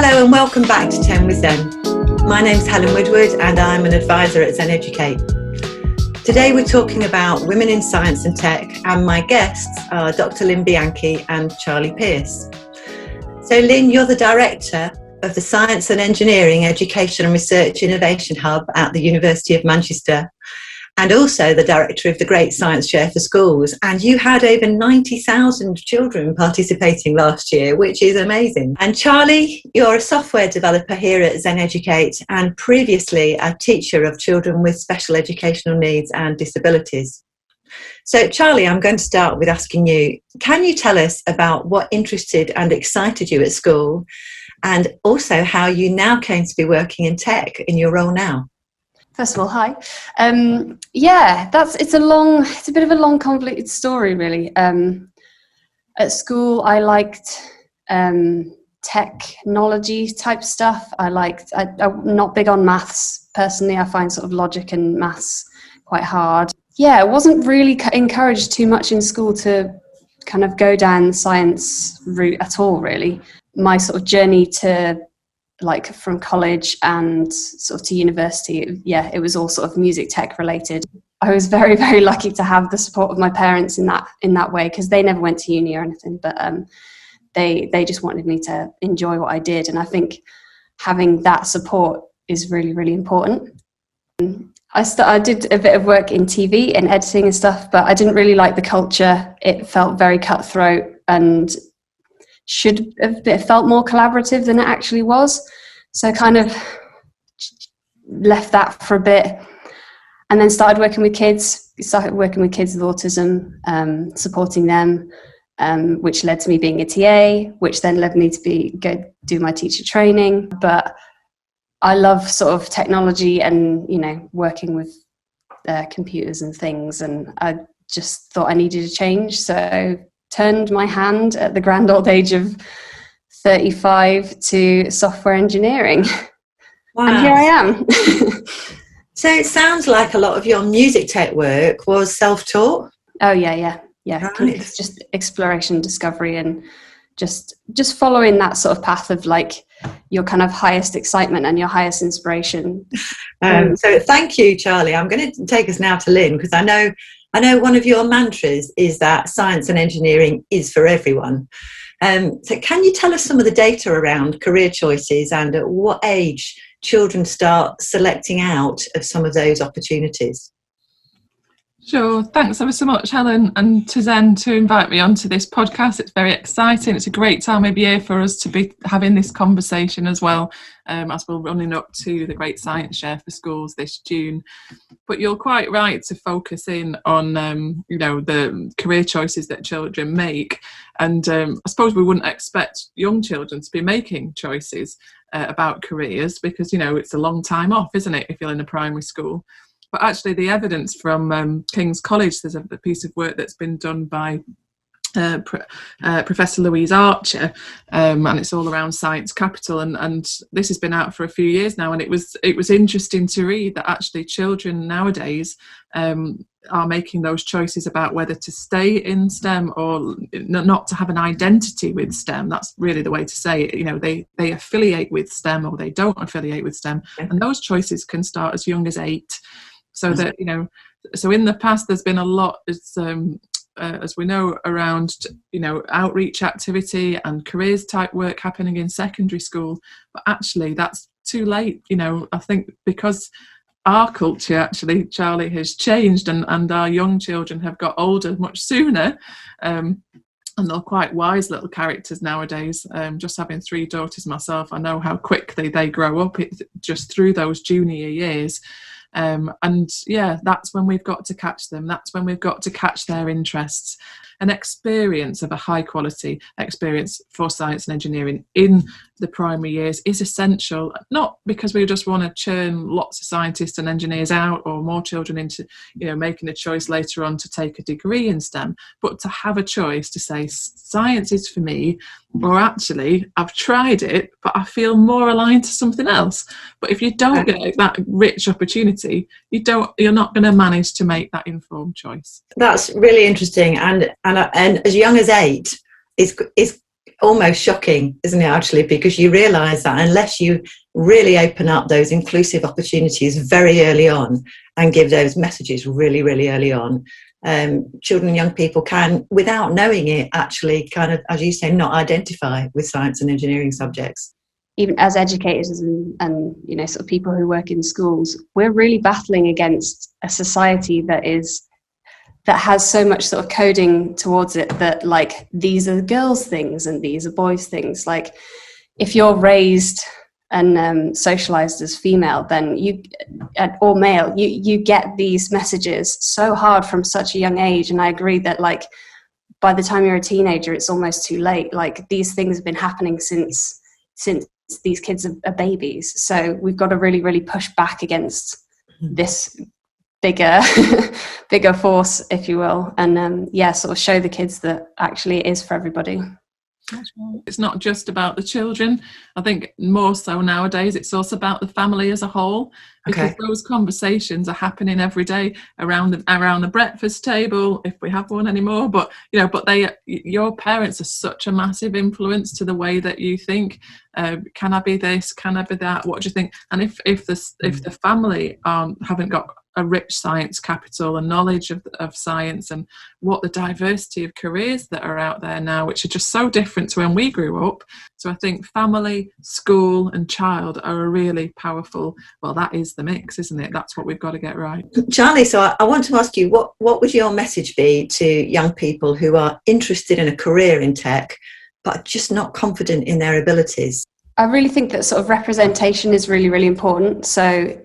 Hello and welcome back to 10 with Zen. My name's Helen Woodward and I'm an advisor at Zen Educate. Today we're talking about women in science and tech, and my guests are Dr. Lynne Bianchi and Charly Pearce. So Lynne, you're the director of the Science and Engineering Education and Research Innovation Hub at the University of Manchester, and also the director of the Great Science Share for Schools. And you had over 90,000 children participating last year, which is amazing. And Charly, you're a software developer here at Zen Educate and previously a teacher of children with special educational needs and disabilities. So Charly, I'm going to start with asking you, can you tell us about what interested and excited you at school, and also how you now came to be working in tech in your role now? First of all, hi. It's a bit of a long, convoluted story, really. At school, I liked technology type stuff. I'm not big on maths personally. I find sort of logic and maths quite hard. Yeah, I wasn't really encouraged too much in school to kind of go down the science route at all, really. My sort of journey to from college and sort of to university, it was all sort of music tech related. I was very, very lucky to have the support of my parents in that way, because they never went to uni or anything, but they just wanted me to enjoy what I did. And I think having that support is really, really important. I did a bit of work in TV and editing and stuff, but I didn't really like the culture. It felt very cutthroat and should have felt more collaborative than it actually was. So I kind of left that for a bit and then started working with kids with autism, supporting them, which led to me being a TA, which then led me to go do my teacher training. But I love sort of technology and, working with computers and things, and I just thought I needed a change. So turned my hand at the grand old age of 35 to software engineering. Wow. And here I am. So it sounds like a lot of your music tech work was self-taught. Oh yeah. Right. It's just exploration, discovery, and just following that sort of path of your kind of highest excitement and your highest inspiration. So thank you, Charly. I'm going to take us now to Lynne, because I know one of your mantras is that science and engineering is for everyone. So can you tell us some of the data around career choices and at what age children start selecting out of some of those opportunities? Sure. Thanks ever so much, Helen, and to Zen to invite me onto this podcast. It's very exciting. It's a great time of year for us to be having this conversation as well, as we're running up to the Great Science Share for Schools this June. But you're quite right to focus in on, the career choices that children make. And I suppose we wouldn't expect young children to be making choices about careers because, it's a long time off, isn't it, if you're in a primary school. But actually the evidence from King's College, there's a piece of work that's been done by Professor Louise Archer, and it's all around science capital, and this has been out for a few years now, and it was interesting to read that actually children nowadays are making those choices about whether to stay in STEM or not to have an identity with STEM. That's really the way to say it. They affiliate with STEM or they don't affiliate with STEM, and those choices can start as young as 8. So that, so in the past there's been a lot, as we know, around, outreach activity and careers type work happening in secondary school. But actually that's too late. I think because our culture actually, Charly, has changed and our young children have got older much sooner. And they're quite wise little characters nowadays. Just having 3 daughters myself, I know how quickly they grow up just through those junior years. That's when we've got to catch them. That's when we've got to catch their interests. An experience of a high quality experience for science and engineering in the primary years is essential, not because we just want to churn lots of scientists and engineers out or more children into, making a choice later on to take a degree in STEM, but to have a choice to say science is for me, or actually I've tried it, but I feel more aligned to something else. But if you don't get that rich opportunity, you're not going to manage to make that informed choice. That's really interesting, and as young as 8 is almost shocking, isn't it, actually, because you realise that unless you really open up those inclusive opportunities very early on and give those messages really, really early on, children and young people can, without knowing it, actually kind of, as you say, not identify with science and engineering subjects. Even as educators and you know, sort of people who work in schools, we're really battling against a society that has so much sort of coding towards it that, like, these are girls' things and these are boys' things. Like, if you're raised and socialized as female, then or male, you get these messages so hard from such a young age. And I agree that, like, by the time you're a teenager, it's almost too late. Like, these things have been happening since these kids are babies. So we've got to really, really push back against this bigger force, if you will, and sort of show the kids that actually it is for everybody. It's not just about the children. I think more so nowadays it's also about the family as a whole, because those conversations are happening every day around the breakfast table, if we have one anymore. But your parents are such a massive influence to the way that you think. Can I be this? Can I be that? What do you think? And if the family haven't got a rich science capital and knowledge of science and what the diversity of careers that are out there now, which are just so different to when we grew up. So I think family, school and child are a really powerful, well, that is the mix, isn't it? That's what we've got to get right. Charly, so I want to ask you, what would your message be to young people who are interested in a career in tech but just not confident in their abilities? I really think that sort of representation is really, really important. So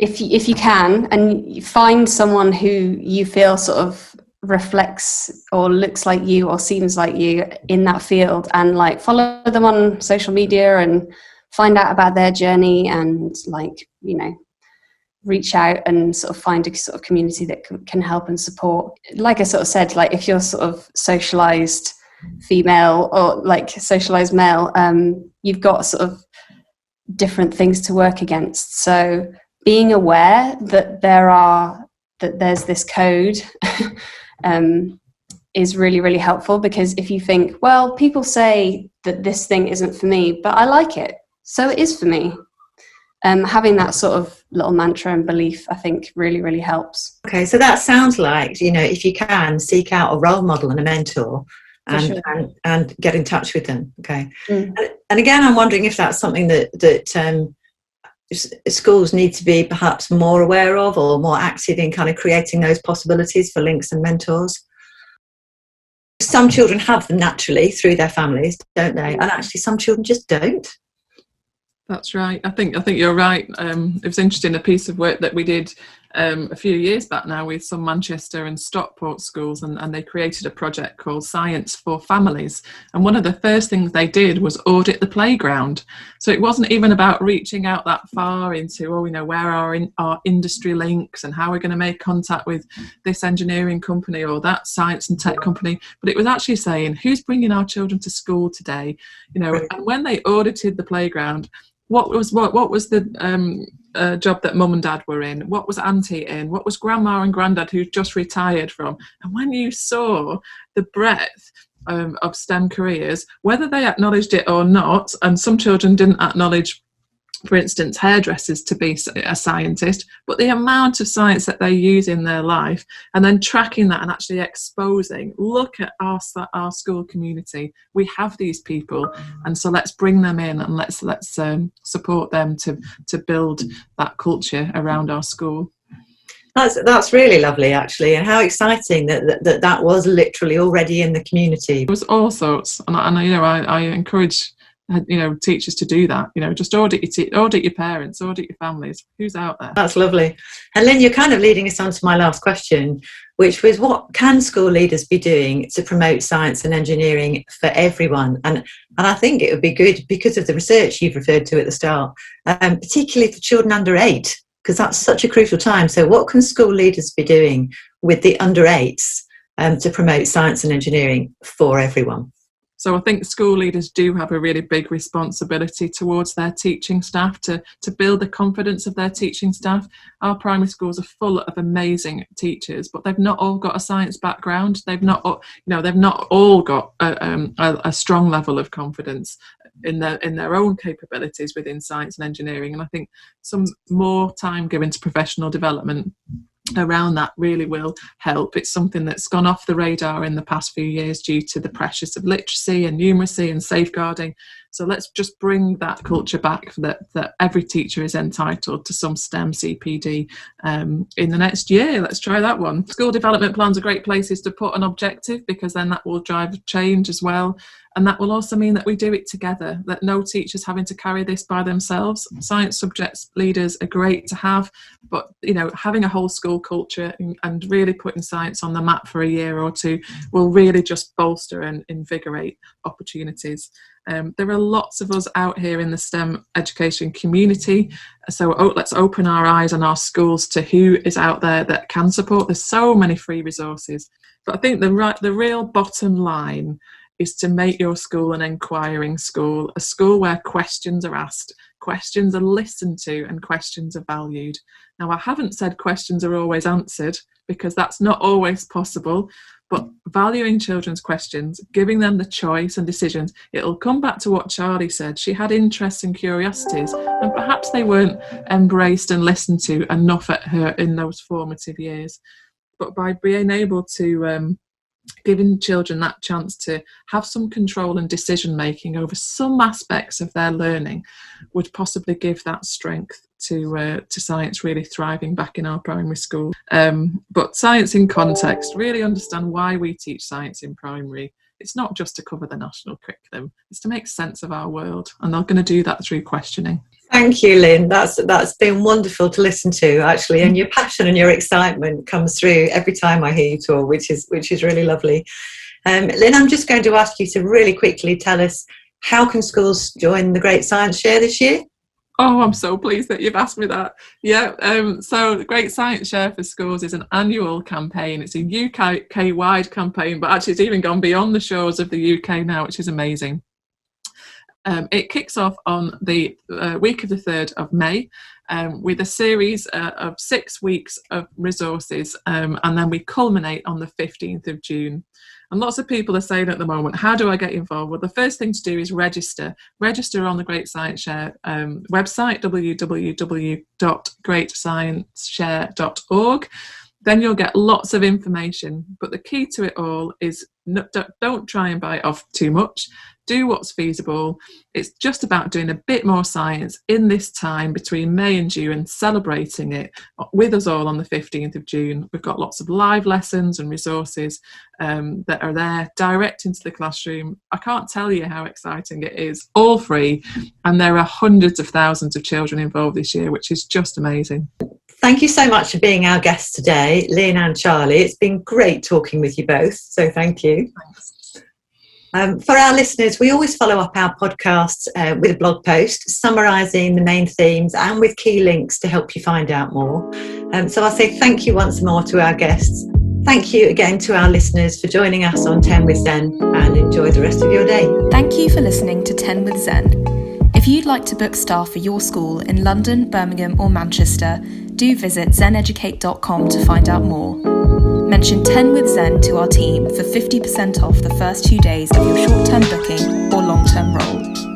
if you can, and you find someone who you feel sort of reflects or looks like you or seems like you in that field, and like follow them on social media and find out about their journey, and like, you know, reach out and sort of find a sort of community that can help and support. Like I sort of said, like, if you're sort of socialized female or like socialized male, you've got sort of different things to work against. So being aware that there's this code is really, really helpful, because if you think, well, people say that this thing isn't for me, but I like it, so it is for me. Having that sort of little mantra and belief, I think, really, really helps. Okay, so that sounds like, you know, if you can, seek out a role model and a mentor and get in touch with them. Okay. And again, I'm wondering if that's something that schools need to be perhaps more aware of, or more active in kind of creating those possibilities for links and mentors. Some children have them naturally through their families, don't they? And actually some children just don't. That's right. I think you're right. It was interesting, a piece of work that we did a few years back now with some Manchester and Stockport schools, and they created a project called Science for Families. And one of the first things they did was audit the playground. So it wasn't even about reaching out that far into, where are our industry links and how we're going to make contact with this engineering company or that science and tech company, but it was actually saying, who's bringing our children to school today? And when they audited the playground, what was the job that mum and dad were in? What was auntie in? What was grandma and granddad who just retired from? And when you saw the breadth of STEM careers, whether they acknowledged it or not, and some children didn't acknowledge, for instance, hairdressers to be a scientist, but the amount of science that they use in their life, and then tracking that and actually exposing, look at our school community, we have these people, and so let's bring them in and let's support them to build that culture around our school. That's really lovely, actually, and how exciting that was literally already in the community. It was all sorts, and I encourage teachers to do that. Just audit your parents, audit your families, who's out there. That's lovely. And Lynne, you're kind of leading us on to my last question, which was, what can school leaders be doing to promote science and engineering for everyone? And I think it would be good, because of the research you've referred to at the start, particularly for children under 8, because that's such a crucial time. So what can school leaders be doing with the under 8s to promote science and engineering for everyone? So I think school leaders do have a really big responsibility towards their teaching staff to build the confidence of their teaching staff. Our primary schools are full of amazing teachers, but they've not all got a science background. They've not all got a strong level of confidence in their own capabilities within science and engineering. And I think some more time given to professional development around that really will help. It's something that's gone off the radar in the past few years due to the pressures of literacy and numeracy and safeguarding. So let's just bring that culture back that every teacher is entitled to some STEM CPD in the next year. Let's try that one. School development plans are great places to put an objective, because then that will drive change as well. And that will also mean that we do it together, that no teacher's having to carry this by themselves. Science subjects leaders are great to have, but having a whole school culture and really putting science on the map for a year or two will really just bolster and invigorate opportunities. There are lots of us out here in the STEM education community, so let's open our eyes and our schools to who is out there that can support. There's so many free resources, but I think the real bottom line is to make your school an enquiring school, a school where questions are asked, questions are listened to, and questions are valued. Now, I haven't said questions are always answered, because that's not always possible, but valuing children's questions, giving them the choice and decisions, it'll come back to what Charly said. She had interests and curiosities, and perhaps they weren't embraced and listened to enough at her in those formative years. But by being able to giving children that chance to have some control and decision making over some aspects of their learning would possibly give that strength to science really thriving back in our primary school. But science in context, really understand why we teach science in primary. It's not just to cover the national curriculum, it's to make sense of our world, and they're going to do that through questioning. Thank you, Lynne. That's been wonderful to listen to, actually, and your passion and your excitement comes through every time I hear you talk, which is really lovely. Lynne, I'm just going to ask you to really quickly tell us, how can schools join the Great Science Share this year? Oh, I'm so pleased that you've asked me that. Yeah, so the Great Science Share for Schools is an annual campaign. It's a UK-wide campaign, but actually it's even gone beyond the shores of the UK now, which is amazing. It kicks off on the week of the 3rd of May with a series of 6 weeks of resources, and then we culminate on the 15th of June. And lots of people are saying at the moment, how do I get involved? Well, the first thing to do is register. Register on the Great Science Share website, www.greatscienceshare.org. Then you'll get lots of information. But the key to it all is don't try and bite off too much. Do what's feasible. It's just about doing a bit more science in this time between May and June, celebrating it with us all on the 15th of June. We've got lots of live lessons and resources that are there direct into the classroom. I can't tell you how exciting it is. All free, and there are hundreds of thousands of children involved this year, which is just amazing. Thank you so much for being our guests today, Lynne and Charly. It's been great talking with you both, so thank you. Thanks. For our listeners, we always follow up our podcasts with a blog post summarising the main themes and with key links to help you find out more. So I'll say thank you once more to our guests. Thank you again to our listeners for joining us on 10 with Zen, and enjoy the rest of your day. Thank you for listening to 10 with Zen. If you'd like to book staff for your school in London, Birmingham or Manchester, do visit zeneducate.com to find out more. Mention 10 with Zen to our team for 50% off the first 2 days of your short-term booking or long-term role.